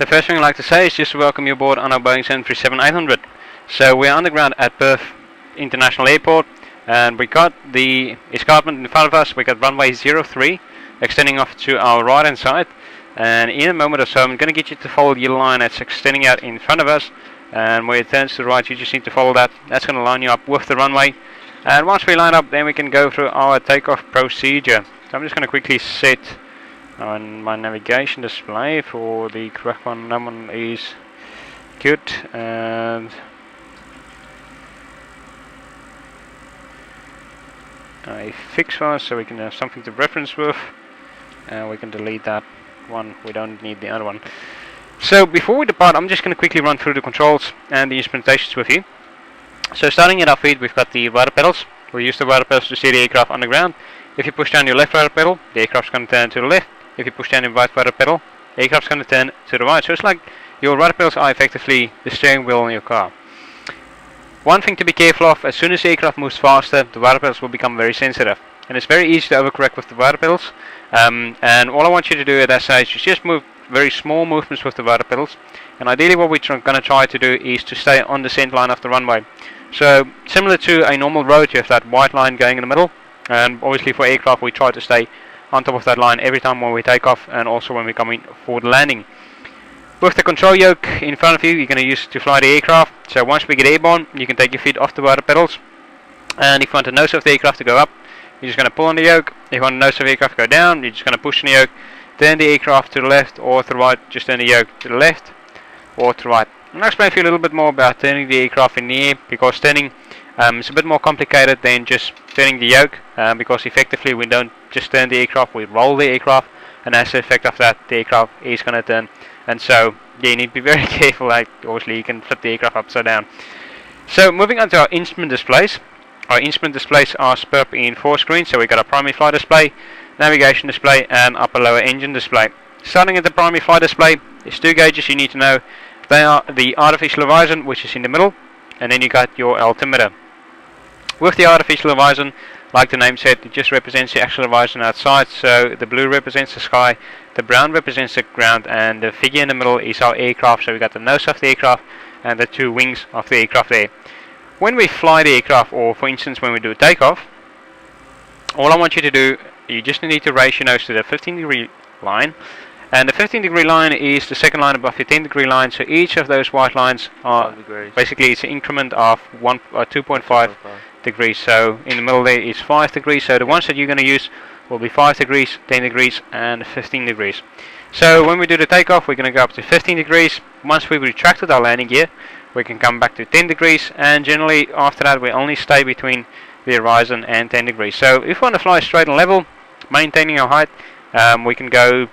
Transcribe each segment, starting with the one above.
The first thing I'd like to say is just to welcome you aboard on our Boeing 737-800. So we're on the ground at Perth International Airport, and we got the escarpment in front of us. We got runway 03 extending off to our right hand side, and in a moment or so I'm going to get you to follow your line that's extending out in front of us, and where it turns to the right you just need to follow that. That's going to line you up with the runway, and once we line up then we can go through our takeoff procedure. So I'm just going to quickly set on my navigation display for the correct one. That one is good, and I fix one so we can have something to reference with, and we can delete that one. We don't need the other one. So before we depart, I'm just going to quickly run through the controls and the instrumentations with you. So starting at our feet, we've got the rudder pedals. We use the rudder pedals to steer the aircraft on the ground. If you push down your left rudder pedal, the aircraft's going to turn to the left. If you push down your right rudder pedal, the aircraft's going to turn to the right. So it's like your rudder pedals are effectively the steering wheel in your car. One thing to be careful of: as soon as the aircraft moves faster, the rudder pedals will become very sensitive. And it's very easy to overcorrect with the rudder pedals. And all I want you to do at that stage is just move very small movements with the rudder pedals. And ideally what we're going to try to do is to stay on the center line of the runway. So similar to a normal road, you have that white line going in the middle. And obviously for aircraft we try to stay on top of that line every time when we take off, and also when we come in for the landing. With the control yoke in front of you, you're going to use it to fly the aircraft. So once we get airborne, you can take your feet off the rudder pedals, and if you want the nose of the aircraft to go up, you're just going to pull on the yoke. If you want the nose of the aircraft to go down, you're just going to push on the yoke. Turn the aircraft to the left or to the right. Just turn the yoke to the left or to the right. I'll explain to you a little bit more about turning the aircraft in the air, because turning is a bit more complicated than just turning the yoke, because effectively we don't just turn the aircraft, we roll the aircraft, and as the effect of that the aircraft is going to turn. And so yeah, you need to be very careful. Like obviously you can flip the aircraft upside down. So moving on to our instrument displays. Our instrument displays are split up in 4 screens. So we've got a primary flight display, navigation display, and upper lower engine display. Starting at the primary flight display, there's 2 gauges you need to know. They are the artificial horizon, which is in the middle, and then you got your altimeter. With the artificial horizon, like the name said, it just represents the actual horizon outside. So the blue represents the sky, the brown represents the ground, and the figure in the middle is our aircraft. So we got the nose of the aircraft and the 2 wings of the aircraft there. When we fly the aircraft, or for instance when we do a takeoff, all I want you to do, you just need to raise your nose to the 15-degree line. And the 15-degree line is the second line above your 10-degree line. So each of those white lines are basically it's an increment of 2.5 degrees. So in the middle there is 5 degrees. So the ones that you're going to use will be 5 degrees, 10 degrees, and 15 degrees. So when we do the takeoff, we're going to go up to 15 degrees. Once we've retracted our landing gear, we can come back to 10 degrees. And generally after that, we only stay between the horizon and 10 degrees. So if we want to fly straight and level, maintaining our height, we can go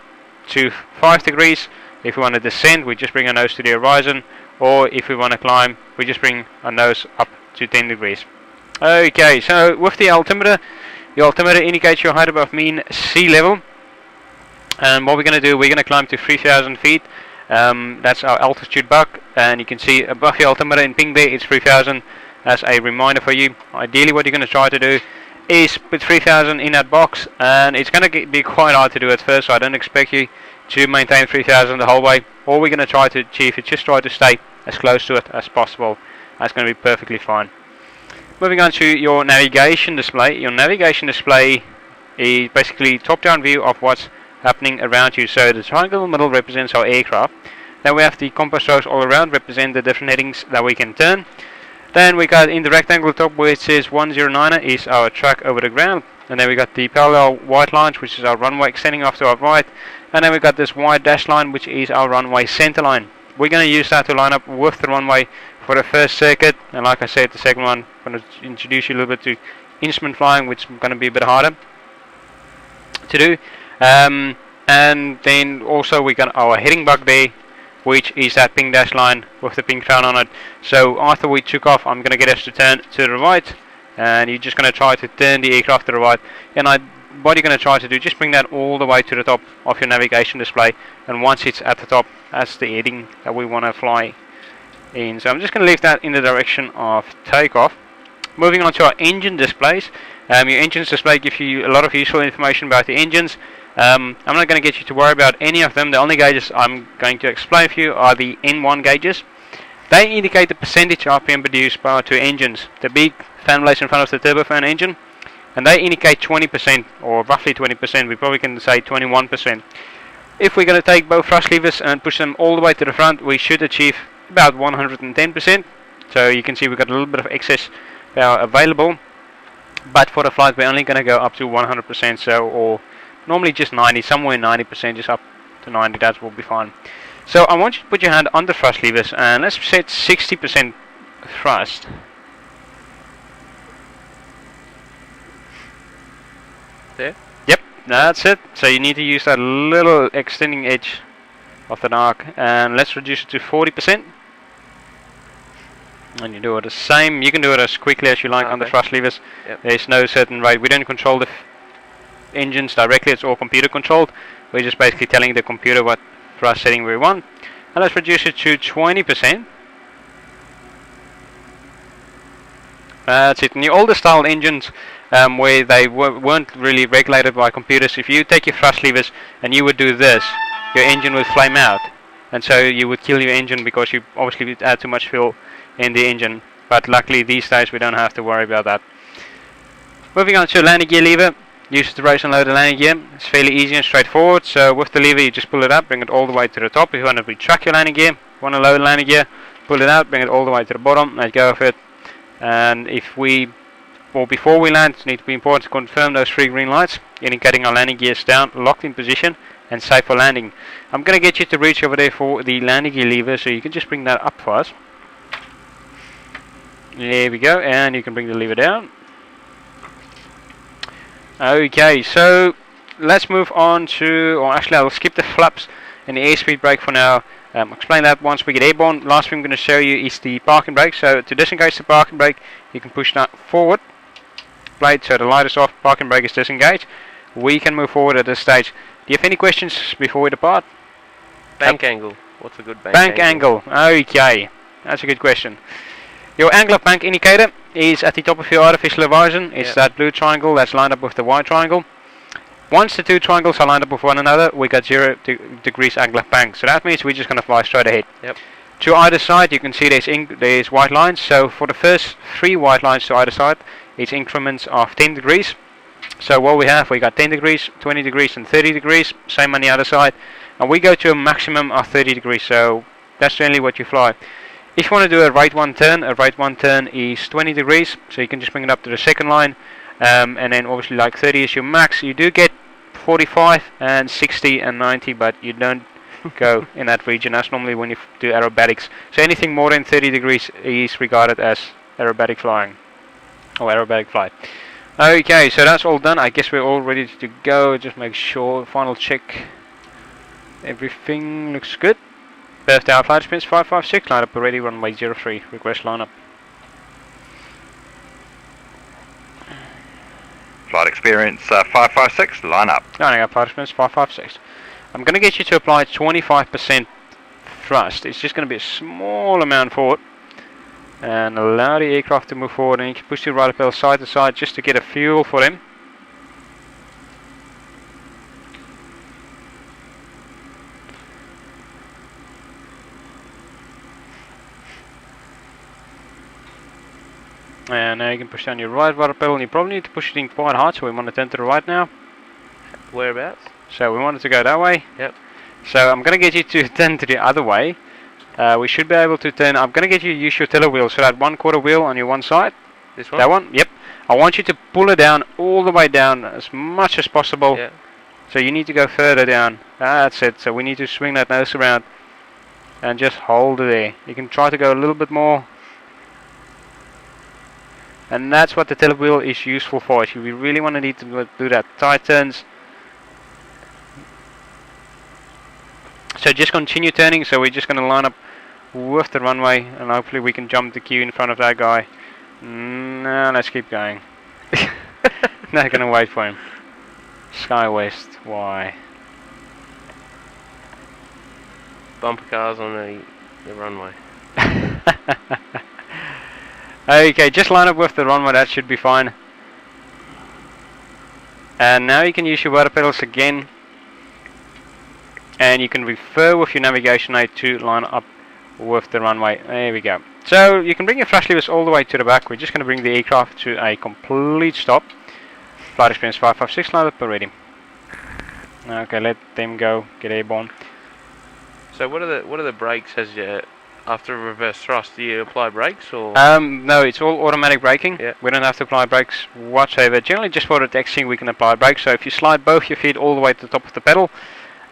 to 5 degrees. If we want to descend, we just bring our nose to the horizon, or if we want to climb, we just bring our nose up to 10 degrees. Okay, so with the altimeter indicates your height above mean sea level, and what we're going to do, we're going to climb to 3,000 feet. That's our altitude buck, and you can see above your altimeter in pink there, it's 3,000. As a reminder for you, ideally what you're going to try to do is put 3,000 in that box, and it's going to be quite hard to do at first, so I don't expect you to maintain 3,000 the whole way. All we're going to try to achieve is just try to stay as close to it as possible. That's going to be perfectly fine. Moving on to your navigation display. Your navigation display is basically top-down view of what's happening around you. So the triangle in the middle represents our aircraft. Then we have the compass rose all around, represent the different headings that we can turn. Then we got in the rectangle top where it says 109er is our track over the ground. And then we got the parallel white lines, which is our runway extending off to our right. And then we got this white dash line, which is our runway center line. We're going to use that to line up with the runway for the first circuit. And like I said, the second one, I'm going to introduce you a little bit to instrument flying, which is going to be a bit harder to do. And then also we got our heading bug there, which is that pink dash line with the pink crown on it. So after we took off, I'm going to get us to turn to the right, and you're just going to try to turn the aircraft to the right. And what you're going to try to do, just bring that all the way to the top of your navigation display, and once it's at the top, that's the heading that we want to fly in. So I'm just going to leave that in the direction of takeoff. Moving on to our engine displays. Your engines display gives you a lot of useful information about the engines. I'm not going to get you to worry about any of them. The only gauges I'm going to explain for you are the N1 gauges. They indicate the percentage RPM produced by our two engines. The big fan blades in front of the turbofan engine, and they indicate 20%, or roughly 20%. We probably can say 21%. If we're going to take both thrust levers and push them all the way to the front, we should achieve about 110%. So you can see we've got a little bit of excess power available. But for the flight, we're only going to go up to 100%, so, or normally just 90, somewhere 90%, just up to 90, that will be fine. So I want you to put your hand on the thrust levers, and let's set 60% thrust. There? Yep, that's it. So you need to use that little extending edge of the arc, and let's reduce it to 40%. And you do it the same. You can do it as quickly as you like on the thrust levers. Yep. There's no certain rate. We don't control the engines directly. It's all computer controlled. We're just basically telling the computer what thrust setting we want. And let's reduce it to 20%. That's it. In the older style engines, where they weren't really regulated by computers, if you take your thrust levers and you would do this, your engine would flame out. And so you would kill your engine because you obviously would add too much fuel in the engine. But luckily these days we don't have to worry about that. Moving on to landing gear lever. Use it to raise and load the landing gear. It's fairly easy and straightforward. So with the lever you just pull it up, bring it all the way to the top. If you want to retract your landing gear, want to load the landing gear, pull it out, bring it all the way to the bottom, let go of it. And if we, or before we land, it needs to be important to confirm those 3 green lights, indicating our landing gear is down, locked in position, and safe for landing. I'm going to get you to reach over there for the landing gear lever, so you can just bring that up for us. There we go, and you can bring the lever down. Okay, so let's move on to, or actually I'll skip the flaps and the airspeed brake for now. Explain that once we get airborne. Last thing I'm going to show you is the parking brake. So to disengage the parking brake, you can push that forward blade, so the light is off, parking brake is disengaged. We can move forward at this stage. Do you have any questions before we depart? Bank angle. What's a good bank angle? Okay, that's a good question. Your angle of bank indicator is at the top of your artificial horizon. It's that blue triangle that's lined up with the white triangle. Once the 2 triangles are lined up with one another, we got 0 degrees angle of bank. So that means we're just going to fly straight ahead. Yep. To either side, you can see there's white lines. So for the first 3 white lines to either side, it's increments of 10 degrees. So what we got 10 degrees, 20 degrees, and 30 degrees. Same on the other side. And we go to a maximum of 30 degrees. So that's generally what you fly. If you want to do a right one turn is 20 degrees. So you can just bring it up to the second line. And then obviously like 30 is your max. You do get 45 and 60 and 90, but you don't go in that region. That's normally when you do aerobatics. So anything more than 30 degrees is regarded as aerobatic flying, or aerobatic flight. Okay, so that's all done. I guess we're all ready to go. Just make sure, final check. Everything looks good. Birthday our flight spins 556, line up already, runway 03, request line up. Flight experience 556, line up. Lining up, flight experience 556. I'm going to get you to apply 25% thrust. It's just going to be a small amount forward. And allow the aircraft to move forward, and you can push the rudder pedal side to side just to get a fuel for them. And now you can push down your right rudder pedal, and you probably need to push it in quite hard, so we want to turn to the right now. Whereabouts? So we want it to go that way. Yep. So I'm going to get you to turn to the other way. We should be able to turn. I'm going to get you to use your tiller wheel, so that 1/4 wheel on your one side. This one? That one? Yep. I want you to pull it down all the way down as much as possible. Yeah. So you need to go further down. That's it. So we need to swing that nose around and just hold it there. You can try to go a little bit more. And that's what the tiller wheel is useful for. If you really want to need to do that tight turns. So just continue turning. So we're just going to line up with the runway, and hopefully we can jump the queue in front of that guy. No, let's keep going. Not going to wait for him. SkyWest, why? Bumper cars on the runway. Okay, just line up with the runway, that should be fine. And now you can use your rudder pedals again. and you can refer with your navigation aid to line up with the runway. There we go. So you can bring your thrust levers all the way to the back. We're just going to bring the aircraft to a complete stop. Flight experience 556, line up already. Okay, let them go, get airborne. So what are the brakes as you after reverse thrust? Do you apply brakes or? No, it's all automatic braking. Yeah. We don't have to apply brakes whatsoever. Generally, just for the taxiing, we can apply brakes. So if you slide both your feet all the way to the top of the pedal,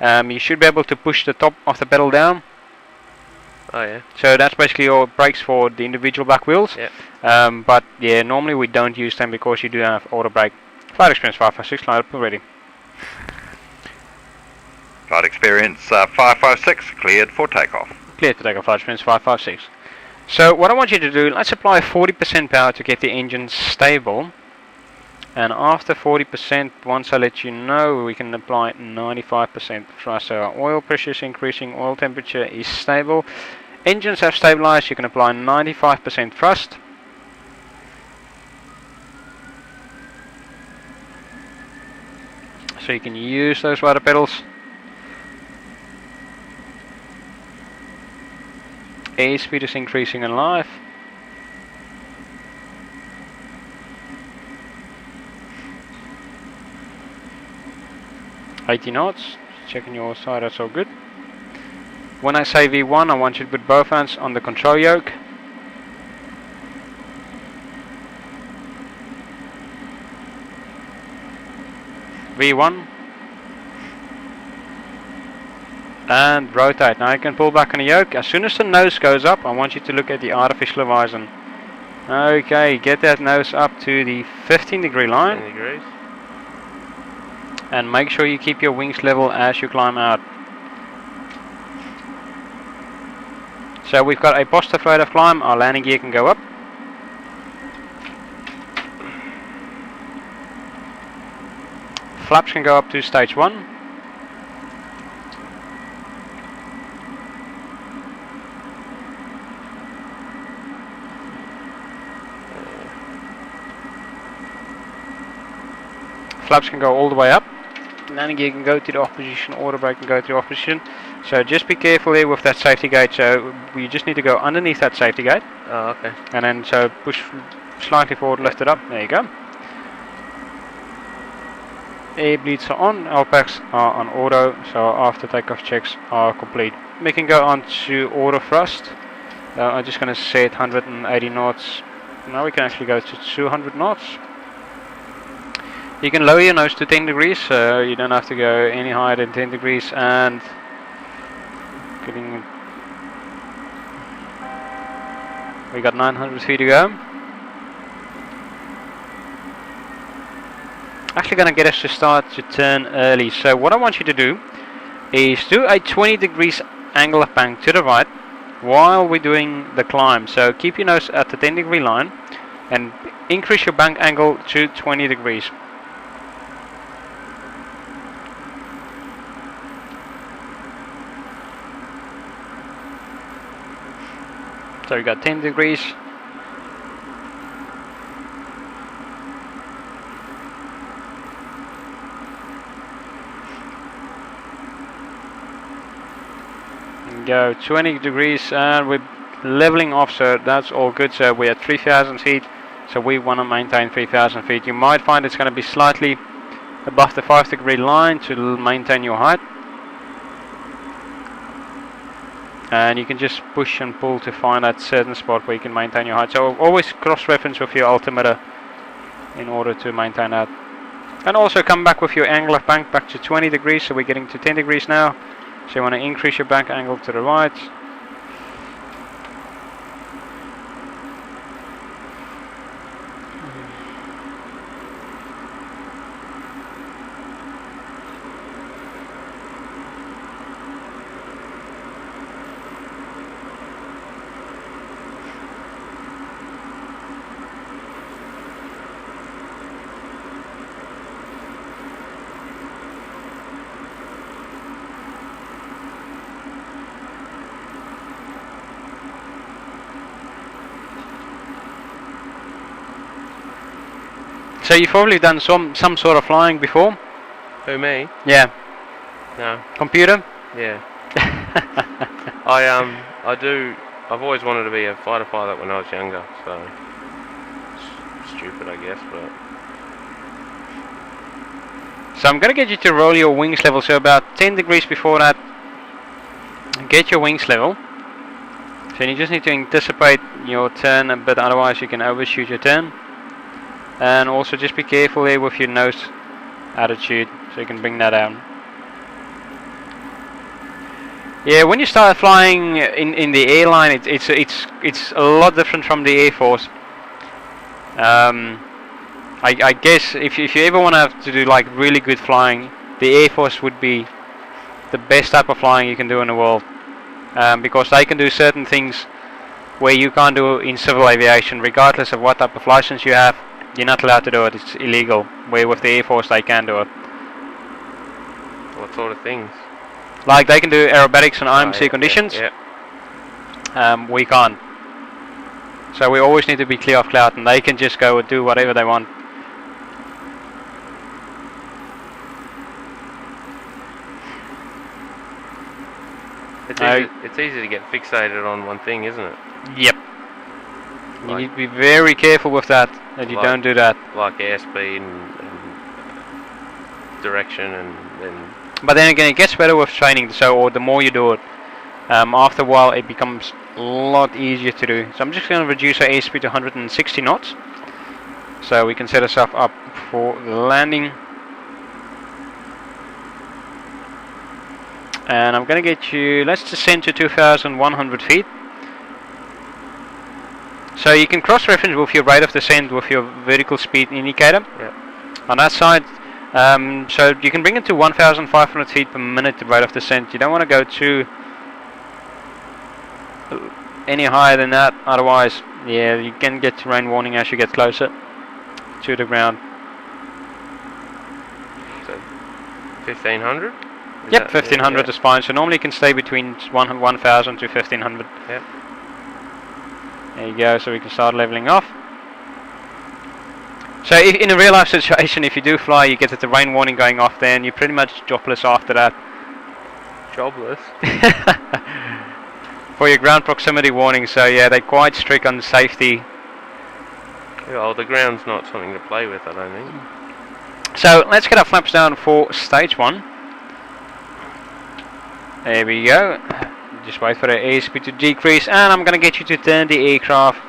you should be able to push the top of the pedal down. Oh yeah. So that's basically your brakes for the individual back wheels. Yeah. But yeah, normally we don't use them because you do have auto brake. Flight experience 556, line up already. Flight experience 556, cleared for takeoff. Clear to take off. Flight experience 556. So what I want you to do, let's apply 40% power to get the engine stable. And after 40%, once I let you know, we can apply 95% thrust. So our oil pressure is increasing, oil temperature is stable. Engines have stabilized, you can apply 95% thrust. So you can use those rudder pedals. Airspeed is increasing in live. $80 knots. Checking your side, that's all good. When I say V1, I want you to put both hands on the control yoke. V1. And rotate. Now you can pull back on the yoke. As soon as the nose goes up, I want you to look at the artificial horizon. Okay, get that nose up to the 15-degree line. 10 degrees. And make sure you keep your wings level as you climb out. So we've got a positive rate of climb. Our landing gear can go up. Flaps can go up to stage 1. Flaps can go all the way up. Landing gear can go to the off position, auto brake can go to the off position. So just be careful there with that safety gate. So we just need to go underneath that safety gate. Oh, okay. And then so push slightly forward, lift it up. There you go. Air bleeds are on, LPACs are on auto, so after takeoff checks are complete. We can go on to auto thrust. I'm just going to set 180 knots. Now we can actually go to 200 knots. You can lower your nose to 10 degrees, so you don't have to go any higher than 10 degrees. And we got 900 feet to go. Actually going to get us to start to turn early. So what I want you to do is do a 20 degrees angle of bank to the right while we're doing the climb. So keep your nose at the 10 degree line and increase your bank angle to 20 degrees. So we got 10 degrees. Go 20 degrees and we're leveling off, so that's all good. So we're at 3,000 feet, so we want to maintain 3,000 feet. You might find it's going to be slightly above the 5 degree line to maintain your height. And you can just push and pull to find that certain spot where you can maintain your height. So always cross-reference with your altimeter in order to maintain that. And also come back with your angle of bank back to 20 degrees, so we're getting to 10 degrees now. So you want to increase your bank angle to the right. So you've probably done some sort of flying before? Who, me? Yeah. No. Computer? Yeah. I've always wanted to be a fighter pilot when I was younger, so stupid, I guess, but So I'm gonna get you to roll your wings level, so about 10 degrees before that, get your wings level. So you just need to anticipate your turn a bit, otherwise you can overshoot your turn. And also just be careful here with your nose attitude, so you can bring that down. Yeah, when you start flying in the airline, it's a lot different from the Air Force. I guess if you ever want to have to do like really good flying, the Air Force would be the best type of flying you can do in the world, because they can do certain things where you can't do in civil aviation, regardless of what type of license you have. You're not allowed to do it. It's illegal. Where with the Air Force they can do it. what sort of things? Like they can do aerobatics on IMC yeah, conditions. Yeah. We can't. So we always need to be clear of cloud, and they can just go and do whatever they want. It's easy to get fixated on one thing, isn't it? Yep. You Like- need to be very careful with that you Like- don't do that. Like airspeed and direction and But then again, it gets better with training. So, or the more you do it, after a while, it becomes a lot easier to do. So I'm just going to reduce our airspeed to 160 knots, so we can set ourselves up for the landing. And I'm going to get you. Let's descend to 2,100 feet. So you can cross-reference with your rate of descent with your vertical speed indicator. Yep. On that side, so you can bring it to 1,500 feet per minute, the rate of descent. You don't want to go too any higher than that, otherwise, yeah, you can get terrain warning as you get closer to the ground. so 1,500. Yep, 1,500 is fine. So normally you can stay between 1,000 to 1,500. Yep. There you go. So we can start leveling off. So if, in a real life situation, if you do fly, you get the terrain warning going off, then you're pretty much jobless after that. Jobless. For your ground proximity warning, so yeah, they're quite strict on safety. Yeah, well, the ground's not something to play with, I don't think. So let's get our flaps down for stage 1. There we go. Just wait for the airspeed to decrease, and I'm gonna get you to turn the aircraft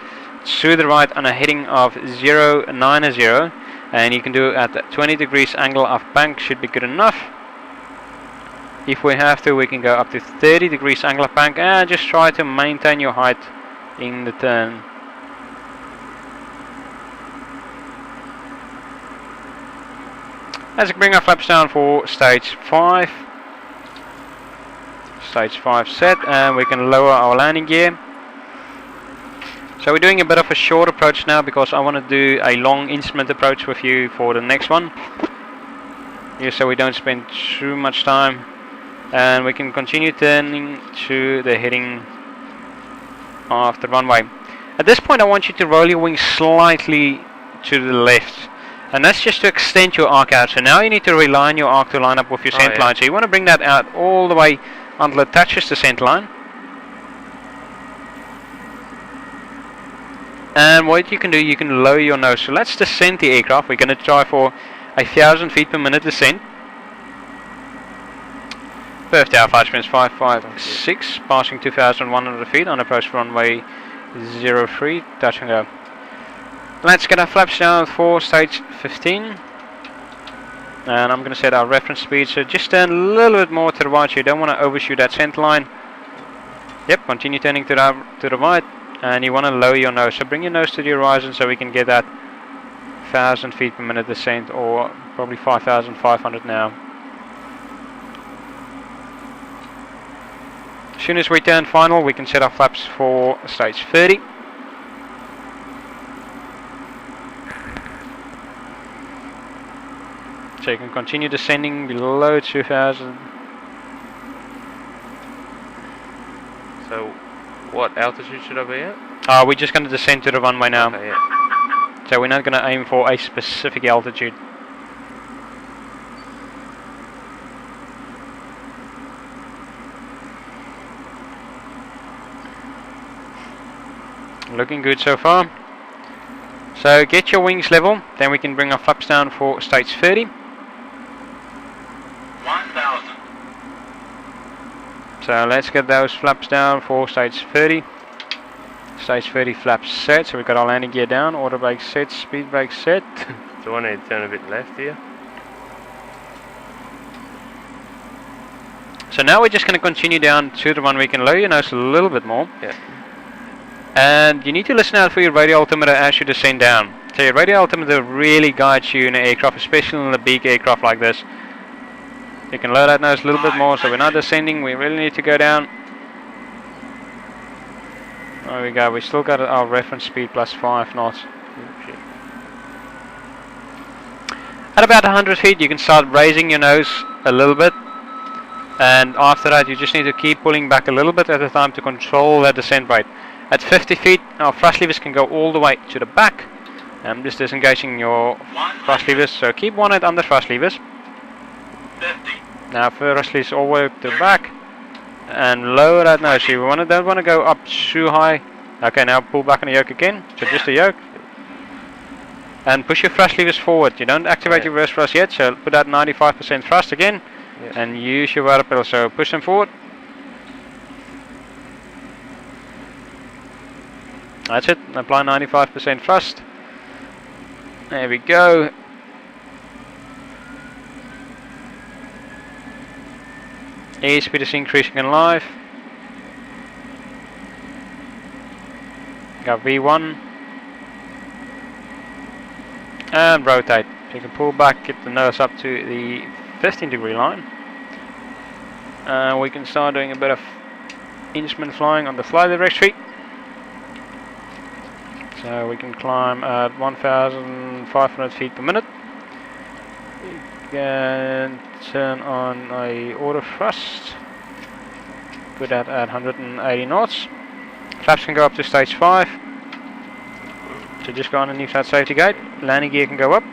to the right on a heading of 090, and you can do it at 20 degrees angle of bank, should be good enough. If we have to, we can go up to 30 degrees angle of bank, and just try to maintain your height in the turn. Let's bring our flaps down for stage 5. Stage 5 set, and we can lower our landing gear. So we're doing a bit of a short approach now because I want to do a long instrument approach with you for the next one. Yeah, so we don't spend too much time. And we can continue turning to the heading of the runway. At this point I want you to roll your wings slightly to the left. And that's just to extend your arc out. So now you need to realign your arc to line up with your center line. So you want to bring that out all the way until it touches the center line. And what you can do, you can lower your nose. So let's descend the aircraft. We're going to try for 1,000 feet per minute descent. First tower flight speed 556, passing 2,100 feet on approach runway 03, touch and go. Let's get our flaps down for stage 15. And I'm going to set our reference speed, so just turn a little bit more to the right, so you don't want to overshoot that center line. Yep, continue turning to the right, and you want to lower your nose, so bring your nose to the horizon so we can get that 1,000 feet per minute descent, or probably 5,500 now. As soon as we turn final, we can set our flaps for stage 30. So you can continue descending below 2,000. So, what altitude should I be at? We're just going to descend to the runway now. Okay, yeah. So we're not going to aim for a specific altitude. Looking good so far. So get your wings level, then we can bring our flaps down for stage 30. 1000. So let's get those flaps down for stage 30. Stage 30 flaps set, so we've got our landing gear down, auto brake set, speed brake set. Do I need to turn a bit left here? So now we're just going to continue down to the runway. We can lower your nose a little bit more. Yeah. And you need to listen out for your radio altimeter as you descend down. So your radio altimeter really guides you in an aircraft, especially in a big aircraft like this. You can lower that nose a little bit more, so we're not descending, we really need to go down. There we go, we still got our reference speed plus 5 knots. At about 100 feet you can start raising your nose a little bit. And after that you just need to keep pulling back a little bit at a time to control that descent rate. At 50 feet our thrust levers can go all the way to the back. I'm just disengaging your thrust levers, so keep one hand on the thrust levers. 50. Now thrust levers all the way to the back. And lower that nose. So you don't want to go up too high. Okay, now pull back on the yoke again. So just the yoke. And push your thrust levers forward. You don't activate your reverse thrust yet, so put that 95% thrust again. And use your rudder pedal, so push them forward. That's it, apply 95% thrust. There we go. Airspeed is increasing in live. Got V1. And rotate. So you can pull back, get the nose up to the 15-degree line. We can start doing a bit of instrument flying on the fly directory. So we can climb at 1,500 feet per minute. We can turn on a auto thrust. Put that at 180 knots. Flaps can go up to stage 5. So just go underneath that safety gate. Landing gear can go up.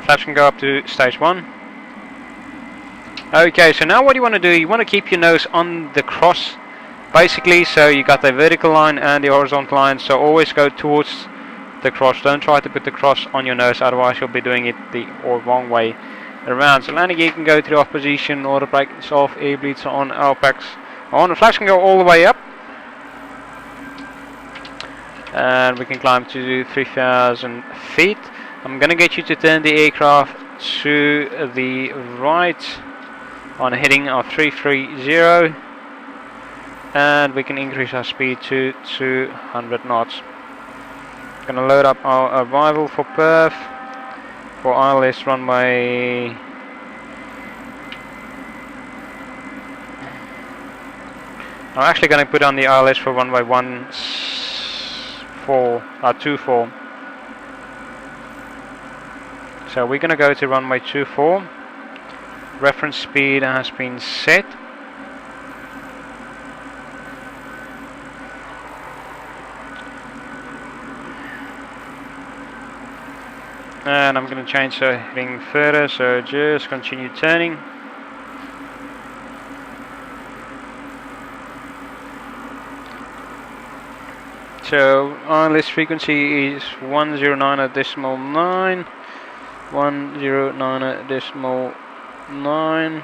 Flaps can go up to stage 1. Okay, so now what you want to do, you want to keep your nose on the cross, basically, so you got the vertical line and the horizontal line, so always go towards the cross. Don't try to put the cross on your nose, otherwise you'll be doing it the wrong way around. So landing gear can go to the off position, auto brake is off, air bleeds on, LPACs on. The flaps can go all the way up. And we can climb to 3,000 feet. I'm going to get you to turn the aircraft to the right on a heading of 330, and we can increase our speed to 200 knots. Going to load up our arrival for Perth for ILS runway. I'm actually going to put on the ILS for runway 24. So we're going to go to runway 24. Reference speed has been set. And I'm going to change the heading further, so just continue turning. So ILS frequency is 109.9. 109.9.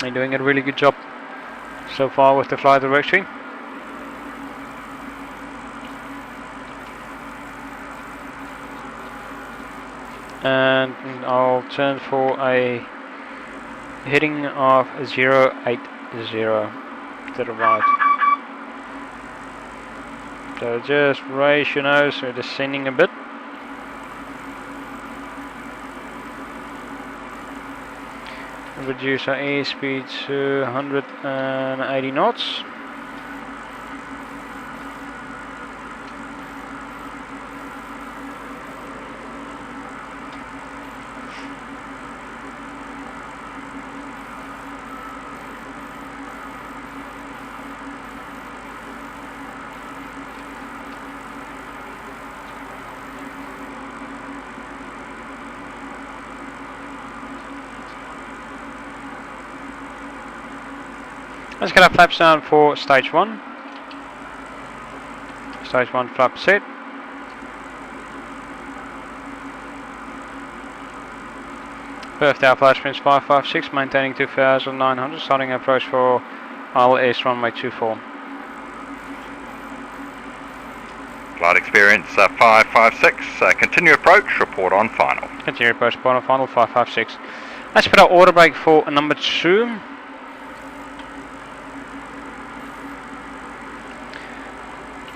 You're doing a really good job so far with the fly directory. And I'll turn for a heading of 080 to the right. So just raise your nose, so descending a bit. Reduce our airspeed to 180 knots. Let's get our flaps down for stage 1. Stage 1 flap set. Birthday flash winds 556, maintaining 2900, starting approach for ILS runway 24. Flight experience 556. Continue approach. Report on final. Continue approach, point on final 556. Let's put our order brake for number 2.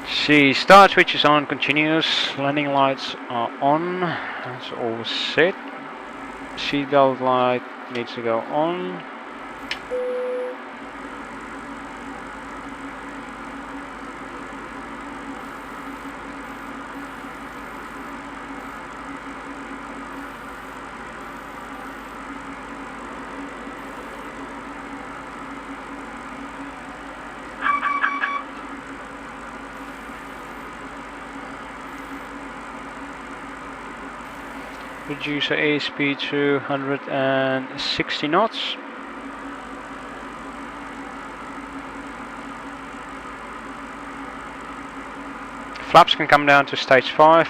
See, start switch is on, continuous, landing lights are on, that's all set. Seatbelt light needs to go on. Reduce our ASP to 160 knots. Flaps can come down to stage 5.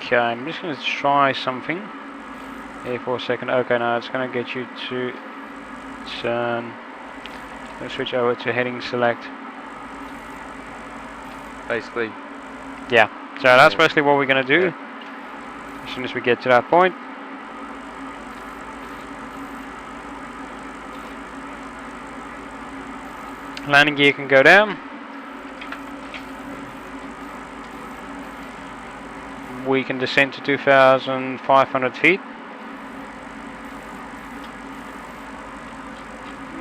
Okay, I'm just going to try something here for a second. Okay, now it's going to get you to turn. Let's switch over to heading select. Basically. Yeah, so that's basically what we're going to do. As soon as we get to that point. Landing gear can go down. We can descend to 2,500 feet.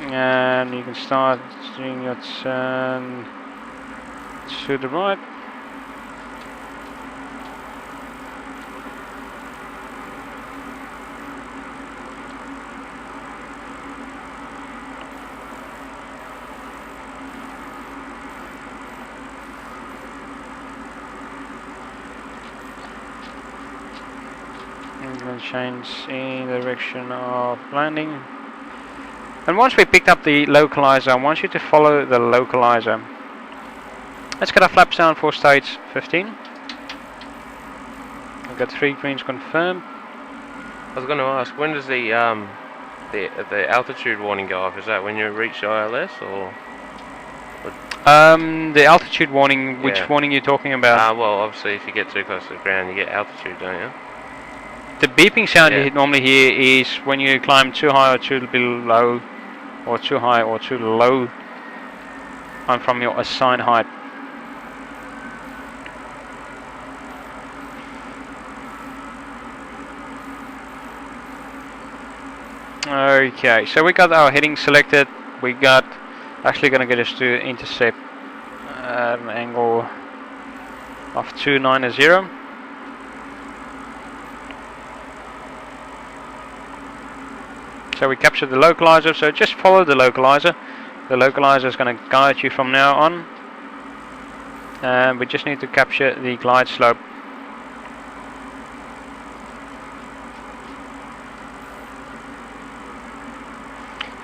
And you can start doing your turn to the right. And change in the direction of landing. And once we picked up the localizer, I want you to follow the localizer. Let's get our flaps down for stage 15. We've got 3 greens confirmed. I was going to ask, when does the altitude warning go off? Is that when you reach ILS or? The altitude warning. Which Yeah. warning are you talking about? Well, obviously, if you get too close to the ground, you get altitude, don't you? The beeping sound Yeah. you normally hear is when you climb too high or too below, or too high or too low, and from your assigned height. Okay, so we got our heading selected. We got actually going to get us to intercept at an angle of 290. So we captured the localizer, so just follow the localizer. The localizer is going to guide you from now on. And we just need to capture the glide slope.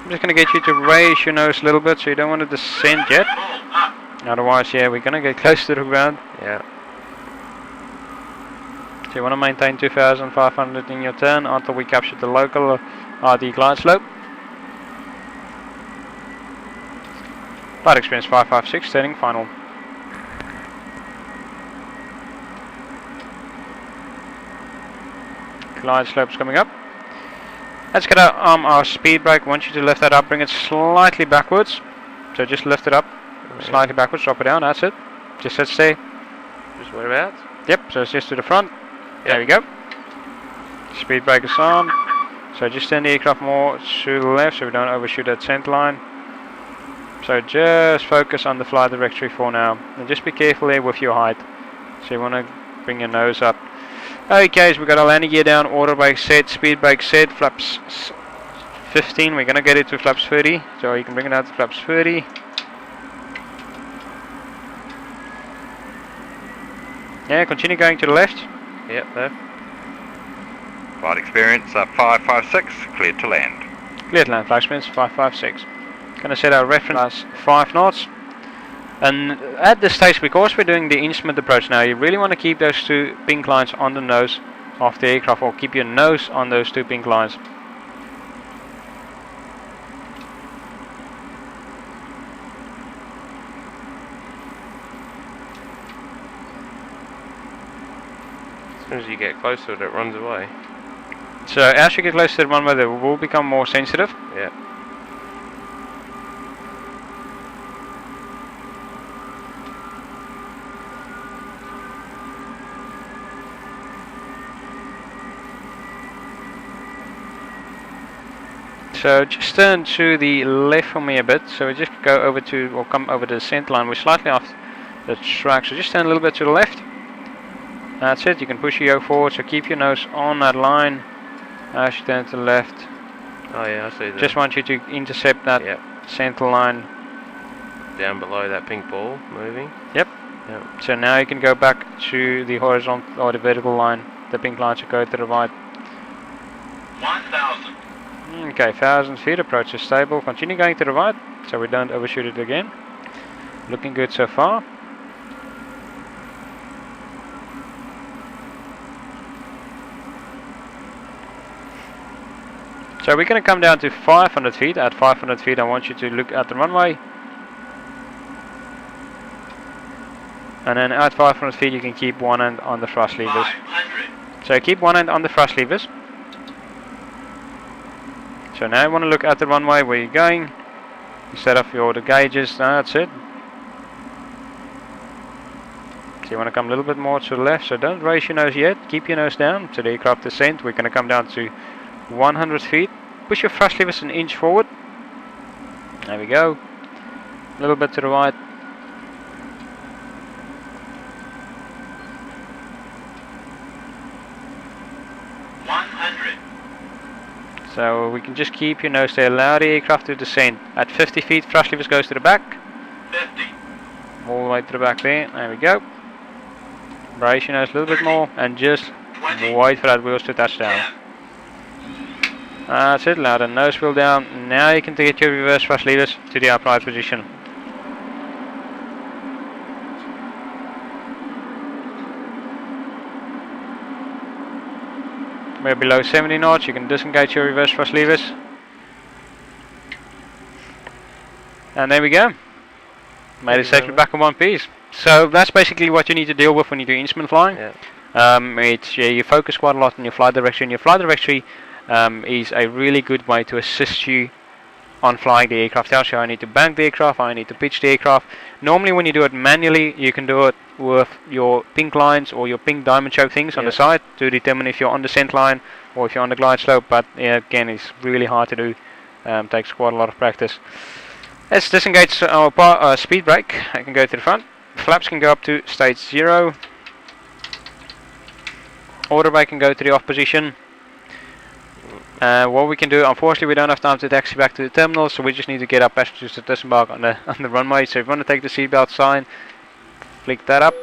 I'm just going to get you to raise your nose a little bit, so you don't want to descend yet. Otherwise, yeah, we're going to get close to the ground. Yeah. So you want to maintain 2,500 in your turn until we capture the local the glide slope. Flight experience 556, turning final. Glide slopes coming up. Let's get our speed brake. I want you to lift that up, bring it slightly backwards. So just lift it up, slightly backwards, drop it down, that's it. Just sit stay. Just whereabouts? Yep, so it's just to the front. Yep. There we go. Speed brake is on. So just turn the aircraft more to the left so we don't overshoot that center line. So just focus on the flight directory for now. And just be careful there with your height. So you want to bring your nose up. Okay, so we've got our landing gear down, auto brake set, speed brake set, flaps 15. We're going to get it to flaps 30. So you can bring it out to flaps 30. Yeah, continue going to the left. Yep, left. Flight experience 556, cleared to land. Clear to land, flight experience 556. Going to set our reference as 5 knots. And at this stage, because we're doing the instrument approach now, you really want to keep those 2 pink lines on the nose of the aircraft, or keep your nose on those 2 pink lines. As soon as you get close to it, it runs away. So as you get close to the runway, they will become more sensitive. Yeah. So just turn to the left for me a bit. So we just go over to, or come over to the center line. We're slightly off the track, so just turn a little bit to the left. That's it. You can push your yaw forward. So keep your nose on that line as you turn to the left. Oh yeah, I see that. Just want you to intercept that center line. Down below that pink ball, moving. Yep. Yep. So now you can go back to the horizontal or the vertical line. The pink line should go to the right. 1,000. Okay, 1,000 feet, approach is stable. Continue going to the right, so we don't overshoot it again. Looking good so far. So we're going to come down to 500 feet. At 500 feet, I want you to look at the runway. And then at 500 feet, you can keep one hand on the thrust levers. 500. So keep one hand on the thrust levers. So now you want to look at the runway where you're going. You set up the gauges, that's it. So you want to come a little bit more to the left, so don't raise your nose yet. Keep your nose down to the aircraft descent. We're going to come down to 100 feet. Push your thrust levers an inch forward. There we go. A little bit to the right. So we can just keep your nose there, allow the aircraft to descend. At 50 feet, thrust levers goes to the back. 50. All the way to the back there, there we go. Brace your nose a little bit more and just 20. wait for that wheels to touch down. That's it, allow the nose wheel down. Now you can get your reverse thrust levers to the upright position. We're below 70 knots, you can disengage your reverse thrust levers. And there we go. Made it safely back in one piece. So that's basically what you need to deal with when you do instrument flying. You focus quite a lot on your flight direction. Your flight directory is a really good way to assist you on flying the aircraft. Tells you how you need to bank the aircraft, how you need to pitch the aircraft. Normally when you do it manually, you can do it with your pink lines or your pink diamond choke things on the side to determine if you're on the descent line or if you're on the glide slope, but again, it's really hard to do. Takes quite a lot of practice. Let's disengage our speed brake. I can go to the front. Flaps can go up to stage 0. Auto brake can go to the off position. What we can do, unfortunately we don't have time to taxi back to the terminal, so we just need to get our passengers to disembark on the runway. So if you want to take the seatbelt sign, flick that up.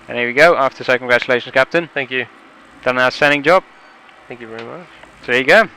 And there we go. After say congratulations, Captain. Thank you. Done an outstanding job. Thank you very much. So there you go.